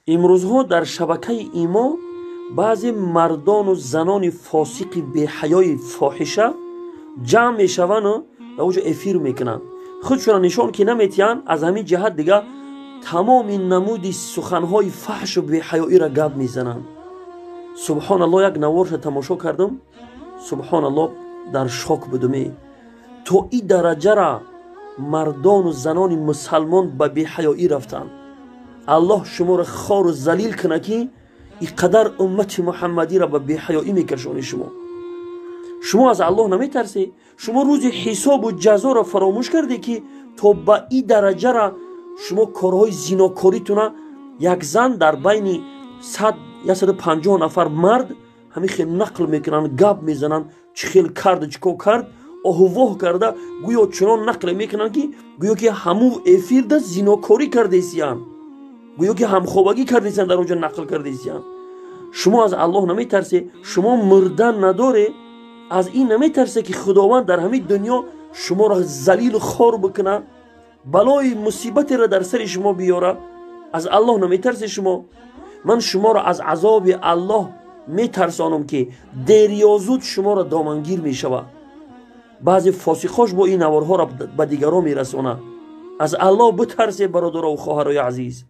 امروزها در شبکه ایما بعضی مردان و زنان فاسق بی‌حیای فاحشه جمع میشوند و اوجا افیر میکنن، خودشون نشان که نمیتین. از همین جهت دیگه تمام این نمودی سخنهای فحش و بی‌حیایی را گپ میزنن. سبحان الله، یک نوارش تماشا کردم، سبحان الله در شوک بودم. تو این درجه را مردان و زنان مسلمان به بی‌حیایی رفتن. الله شما را خار و ذلیل کنه که اینقدر امت محمدی را به بی‌حیایی میکشونی. شما از الله نمیترسی؟ شما روز حساب و جزا را فراموش کردی که تو به این درجه را شما کارهای زیناکاریتون، یک زن در بین 150 نفر مرد همین خیلی نقل میکنن، گپ میزنن، چه خیلی کرد چکو کرد، آهواه کرده، گویا چنان نقل میکنن که گویا که همو افیر ده زیناکاری کرده سیان، گویا که همخوابگی کرده سیان، در اونجا نقل کرده سیان. شما از الله نمیترسی؟ شما مردن نداره؟ از این نمیترسه که خداوند در همین دنیا شما را ذلیل و خار بکنه، بلای مصیبت را در سر شما بیاره؟ از الله نمیترسه شما؟ من شما را از عذاب الله میترسانم که دیر یا زود شما را دامنگیر میشوه. بعضی فاسقاش با این نوارها را به دیگران میرسونه. از الله بترسه برادر و خواهرای عزیز.